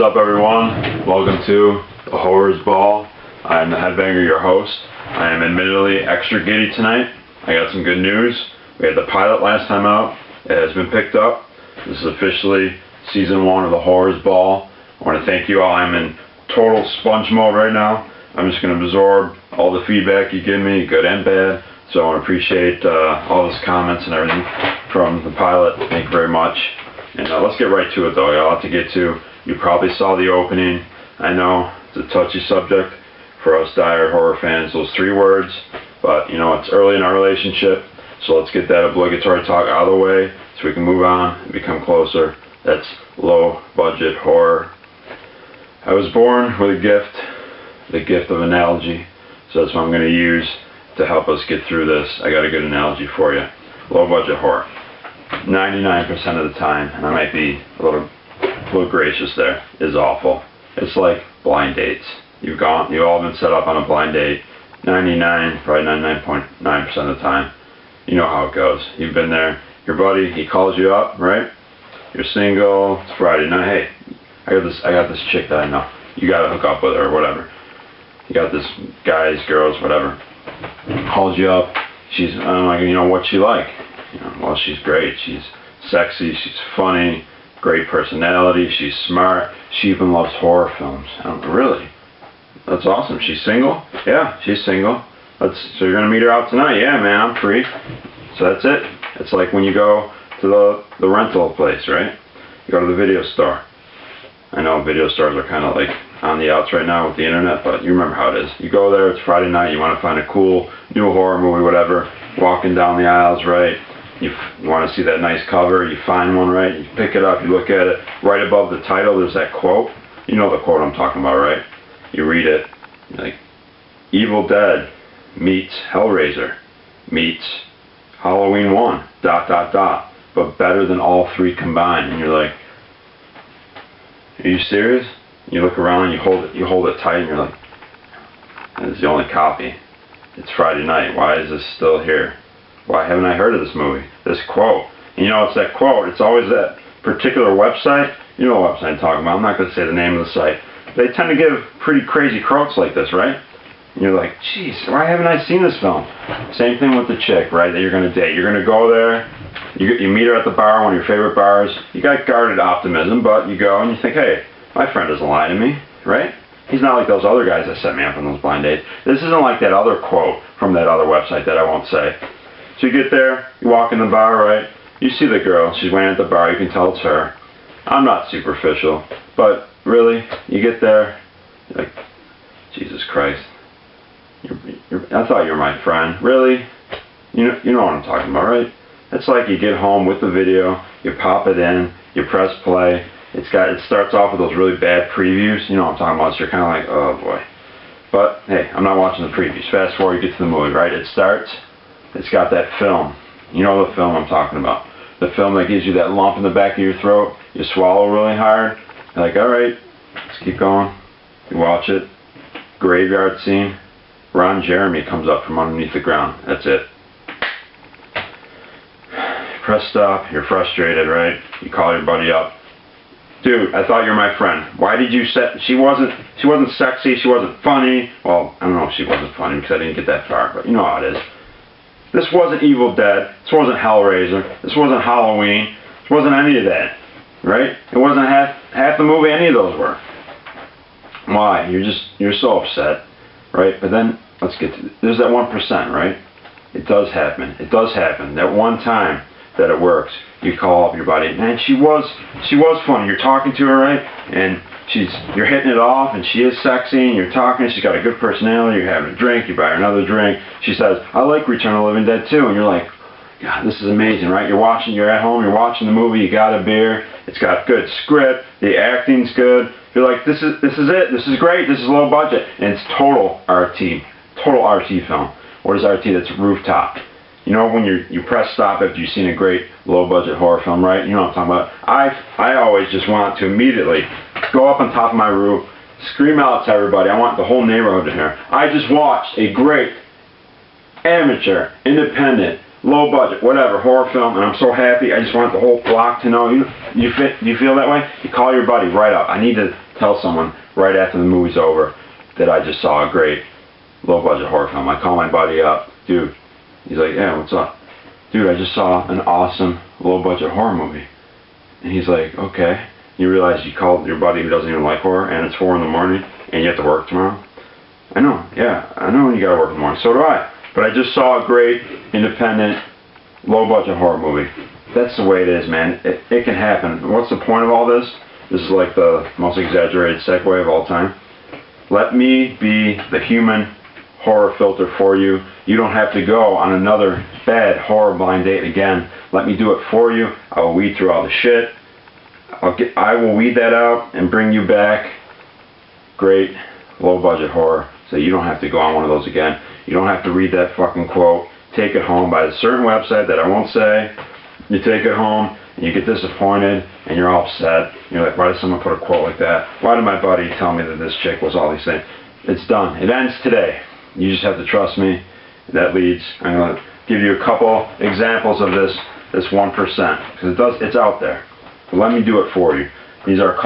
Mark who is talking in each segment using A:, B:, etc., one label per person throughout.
A: up, everyone? Welcome to the Horrors Ball. I'm the Headbanger, your host. I am admittedly extra giddy tonight. I got some good news. We had the pilot last time out. It has been picked up. This is officially season 1 of the Horrors Ball. I want to thank you all. I'm in total sponge mode right now. I'm just going to absorb all the feedback you give me, good and bad. So I want to appreciate all those comments and everything from the pilot. Thank you very much. And let's get right to it, though. I got a lot to get to. You probably saw the opening. I know it's a touchy subject for us diehard horror fans, those 3 words. But, you know, it's early in our relationship. So let's get that obligatory talk out of the way so we can move on and become closer. That's low budget horror. I was born with a gift, the gift of analogy. So that's what I'm going to use to help us get through this. I got a good analogy for you. Low budget horror. 99% of the time, and I might be a little gracious there, is awful. It's like blind dates. You've all been set up on a blind date. 99.9% of the time. You know how it goes. You've been there. Your buddy, he calls you up, right? You're single. It's Friday night. Hey, I got this chick that I know. You gotta hook up with her or whatever. You got this guys, girls, whatever. Calls you up. I'm like, you know, what's she like? You know, well, she's great. She's sexy. She's funny. Great personality. She's smart. She even loves horror films. Really? That's awesome. She's single? Yeah, she's single. So you're gonna meet her out tonight? Yeah, man, I'm free. So that's it. It's like when you go to the rental place, right? You go to the video store. I know video stores are kind of like on the outs right now with the internet, but you remember how it is. You go there, it's Friday night, you want to find a cool new horror movie, whatever. Walking down the aisles, right? You want to see that nice cover, you find one, right? You pick it up, you look at it. Right above the title, there's that quote. You know the quote I'm talking about, right? You read it, like, Evil Dead meets Hellraiser meets Halloween 1, ... but better than all 3 combined. And you're like, are you serious? You look around, you hold it tight, and you're like, it's the only copy. It's Friday night. Why is this still here? Why haven't I heard of this movie? This quote. And you know, it's that quote. It's always that particular website. You know what website I'm talking about. I'm not going to say the name of the site. They tend to give pretty crazy quotes like this, right? And you're like, geez, why haven't I seen this film? Same thing with the chick, right, that you're going to date. You're going to go there. You meet her at the bar, one of your favorite bars. You got guarded optimism, but you go and you think, hey, my friend doesn't lie to me, right? He's not like those other guys that set me up on those blind dates. This isn't like that other quote from that other website that I won't say. So you get there, you walk in the bar, right? You see the girl, she's waiting at the bar, you can tell it's her. I'm not superficial, but really, you get there, you're like, Jesus Christ. I thought you were my friend. Really? You know what I'm talking about, right? It's like you get home with the video, you pop it in, you press play. It starts off with those really bad previews. You know what I'm talking about. So you're kind of like, oh boy. But hey, I'm not watching the previews. Fast forward, you get to the movie, right? It starts. It's got that film. You know the film I'm talking about. The film that gives you that lump in the back of your throat. You swallow really hard. You're like, all right, let's keep going. You watch it. Graveyard scene. Ron Jeremy comes up from underneath the ground. That's it. Press stop. You're frustrated, right? You call your buddy up. Dude, I thought you were my friend. Why did you set... She wasn't sexy. She wasn't funny. Well, I don't know if she wasn't funny because I didn't get that far, but you know how it is. This wasn't Evil Dead. This wasn't Hellraiser. This wasn't Halloween. This wasn't any of that, right? It wasn't half the movie any of those were. Why? You're so upset, right? But then, let's get to... There's that 1%, right? It does happen. It does happen. That one time that it works. You call up your buddy, man, she was funny. You're talking to her, right? And you're hitting it off, and she is sexy, and you're talking, she's got a good personality, you're having a drink, you buy her another drink. She says, I like Return of the Living Dead too, and you're like, God, this is amazing, right? You're at home, you're watching the movie, you got a beer, it's got good script, the acting's good. You're like, this is it, this is great, this is low budget, and it's total RT film. What is RT? That's rooftop. You know when you press stop after you've seen a great low-budget horror film, right? You know what I'm talking about. I always just want to immediately go up on top of my roof, scream out to everybody. I want the whole neighborhood to hear. I just watched a great amateur, independent, low-budget, whatever, horror film, and I'm so happy. I just want the whole block to know. You feel that way? You call your buddy right up. I need to tell someone right after the movie's over that I just saw a great low-budget horror film. I call my buddy up, dude. He's like, yeah, what's up? Dude, I just saw an awesome low-budget horror movie. And he's like, okay. You realize you called your buddy who doesn't even like horror, and it's 4 in the morning, and you have to work tomorrow? I know, yeah, I know you gotta work in the morning. So do I. But I just saw a great, independent, low-budget horror movie. That's the way it is, man. It can happen. What's the point of all this? This is like the most exaggerated segue of all time. Let me be the human horror filter for you. You don't have to go on another bad horror blind date again. Let me do it for you. I will weed through all the shit. I will weed that out and bring you back great low-budget horror, so you don't have to go on one of those again. You don't have to read that fucking quote, take it home by a certain website that I won't say. You take it home and you get disappointed and you're all upset. You're like, why did someone put a quote like that? Why did my buddy tell me that this chick was all these things? It's done. It ends today. You just have to trust me. That leads, I'm going to give you a couple examples of this 1%, because it's out there. But let me do it for you. These are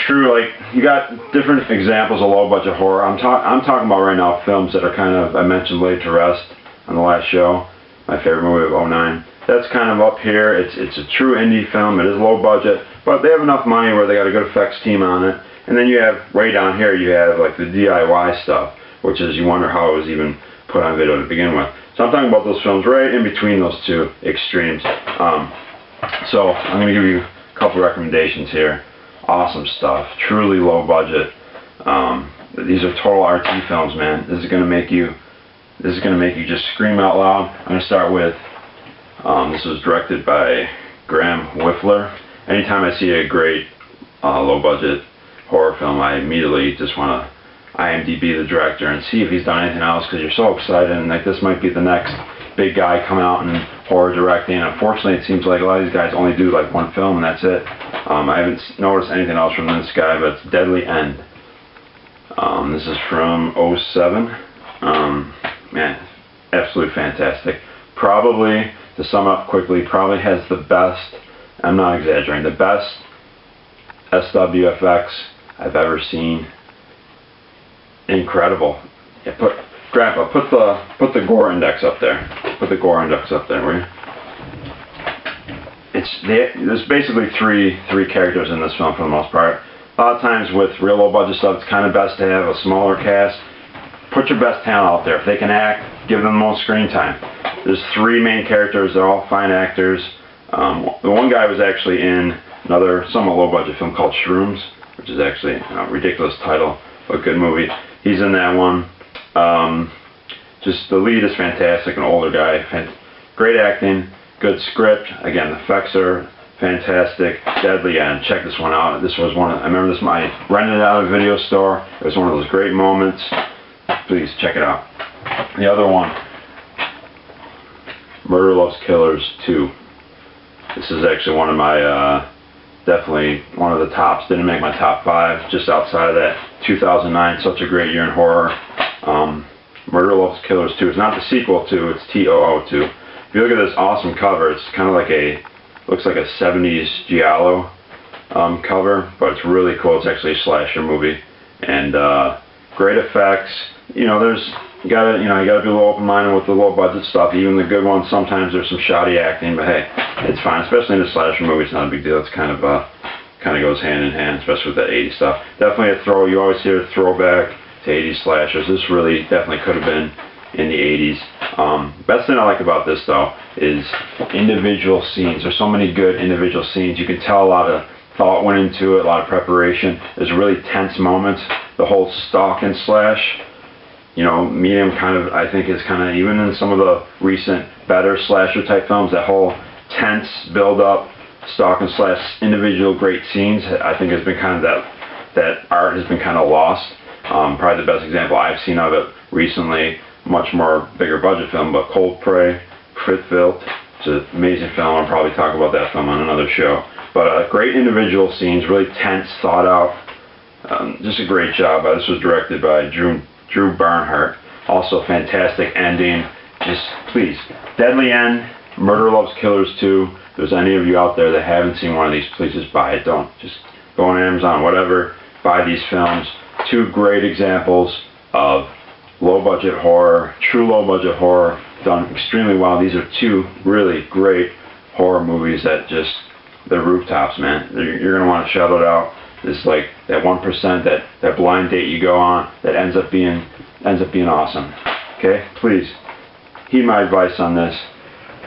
A: true, like, you got different examples of low-budget horror. I'm talking about right now films that are kind of, I mentioned Laid to Rest on the last show, my favorite movie of '09. That's kind of up here. It's a true indie film. It is low budget, but they have enough money where they got a good effects team on it. And then you have, way down here, you have like the DIY stuff, which is, you wonder how it was even put on video to begin with. So I'm talking about those films right in between those two extremes. So I'm going to give you a couple recommendations here. Awesome stuff, truly low budget. These are total RT films, man. This is gonna make you just scream out loud. I'm gonna start with this was directed by Graham Whiffler. Anytime I see a great low budget horror film, I immediately just want to IMDb the director and see if he's done anything else, because you're so excited and like this might be the next big guy coming out in horror directing. Unfortunately, it seems like a lot of these guys only do like one film and that's it. I haven't noticed anything else from this guy, but it's Deadly End. This is from '07. Man, absolutely fantastic. Probably, to sum up quickly, probably has the best, I'm not exaggerating, the best SWFX I've ever seen. Incredible. Yeah, Grandpa, put the gore index up there. Put the gore index up there, will you? There's basically three characters in this film for the most part. A lot of times with real low budget stuff, it's kind of best to have a smaller cast. Put your best talent out there. If they can act, give them the most screen time. There's 3 main characters. They're all fine actors. The one guy was actually in another somewhat low budget film called Shrooms, which is actually a ridiculous title, but good movie. He's in that one. Just the lead is fantastic, an older guy. Great acting, good script. Again, the effects are fantastic. Deadly End. Check this one out. This was I remember this. I rented it out of a video store. It was one of those great moments. Please check it out. The other one, Murder Loves Killers 2. This is actually one of my, definitely one of the tops. Didn't make my top 5. Just outside of that. 2009. Such a great year in horror. Murder Loves Killers 2. It's not the sequel to. It's TOO2. If you look at this awesome cover, it's kind of like looks like a 70s Giallo cover, but it's really cool. It's actually a slasher movie, and great effects. You know, you gotta be a little open-minded with the low budget stuff. Even the good ones, sometimes there's some shoddy acting, but hey, it's fine. Especially in a slasher movie, it's not a big deal. It's kind of goes hand in hand, especially with that 80s stuff. Definitely a throw. You always hear a throwback to 80s slashers. This really definitely could have been in the 80s. Best thing I like about this though is individual scenes. There's so many good individual scenes. You can tell a lot of thought went into it, a lot of preparation. There's really tense moments. The whole stalk and slash, you know, medium kind of, I think is kind of, even in some of the recent better slasher type films, that whole tense build up, stalk and slash, individual great scenes, I think has been kind of that art has been kind of lost. Probably the best example I've seen of it recently, much more bigger budget film, but Cold Prey, Fritwild. It's an amazing film. I'll probably talk about that film on another show. But great individual scenes, really tense, thought out. Just a great job. This was directed by Drew Barnhart. Also fantastic ending. Just please, Deadly End, Murder Loves Killers 2. If there's any of you out there that haven't seen one of these, please just buy it. Don't just go on Amazon, whatever, buy these films. Two great examples of low budget horror, true low budget horror, done extremely well. These are two really great horror movies that just, they're rooftops, man. You're gonna want to shout it out. It's like that 1%, that blind date you go on that ends up being awesome. Okay, please heed my advice on this.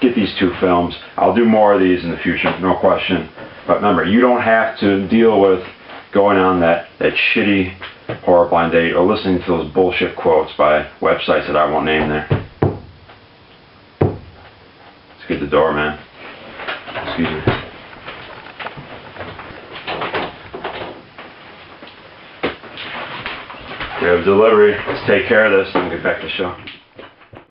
A: Get these two films. I'll do more of these in the future, no question. But remember, you don't have to deal with going on that shitty horror blind date or listening to those bullshit quotes by websites that I won't name there. Let's get the door, man. Excuse me. We have delivery. Let's take care of this and get back to the show.